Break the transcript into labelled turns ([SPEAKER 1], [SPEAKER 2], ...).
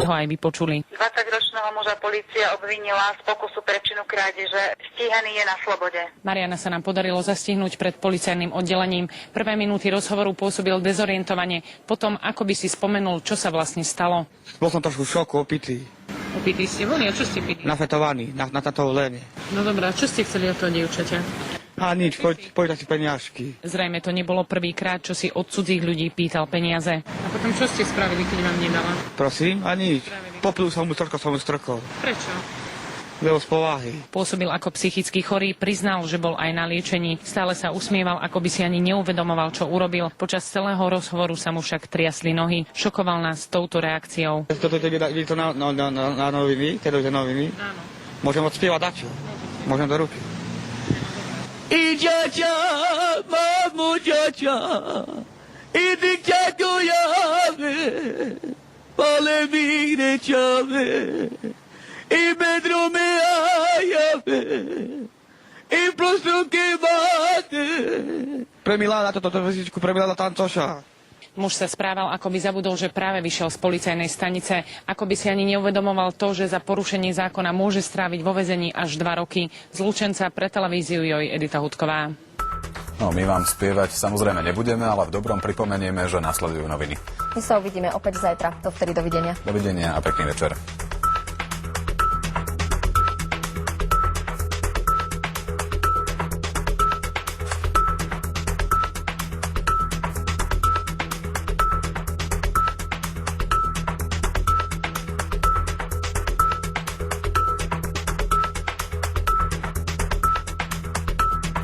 [SPEAKER 1] ho aj vypočuli.
[SPEAKER 2] 20-ročného muža polícia obvinila z pokusu prečinu krádeže. Stíhaný je na slobode.
[SPEAKER 1] Mariana sa nám podarilo zastihnúť pred policajným oddelením. Prvé minúty rozhovoru pôsobil dezorientovane. Potom, ako by si spomenul, čo sa vlastne stalo.
[SPEAKER 3] Bol som trošku v šoku, opitý.
[SPEAKER 1] Opitý ste boli? A čo ste pili?
[SPEAKER 3] Nafetovaný, na táto lene.
[SPEAKER 1] No dobrá, čo ste chceli od toho dievčaťa?
[SPEAKER 3] A nič, poďte si peniažky.
[SPEAKER 1] Zrejme to nebolo prvýkrát, čo si od cudzích ľudí pýtal peniaze. A potom čo ste spravili, keď vám nedala?
[SPEAKER 3] Prosím? A nič. Popil som mu, troška som mu strkol.
[SPEAKER 1] Prečo?
[SPEAKER 3] Bylo z povahy.
[SPEAKER 1] Pôsobil ako psychicky chorý, priznal, že bol aj na liečení. Stále sa usmieval, ako by si ani neuvedomoval, čo urobil. Počas celého rozhovoru sa mu však triasli nohy. Šokoval nás touto reakciou.
[SPEAKER 3] Toto je to na noviny, teda noviny.
[SPEAKER 1] Áno.
[SPEAKER 3] Môžem odspievať dačo. Môžem do ruky.
[SPEAKER 4] I ďaťa, mamu ďaťa, i dikťaťu jave, ale mi nečave, i bedrume ajave, i prostruke máte.
[SPEAKER 3] Premiláda toto vezičku, premiláda tancoša.
[SPEAKER 1] Muž sa správal, ako by zabudol, že práve vyšiel z policajnej stanice. Ako by si ani neuvedomoval to, že za porušenie zákona môže stráviť vo väzení až 2 roky. Z Lučenca pre televíziu Joj Edita Hudková.
[SPEAKER 5] No, my vám spievať samozrejme nebudeme, ale v dobrom pripomenieme, že nasledujú noviny.
[SPEAKER 6] My sa uvidíme opäť zajtra. Dovtedy dovidenia.
[SPEAKER 5] Dovidenia a pekný večer.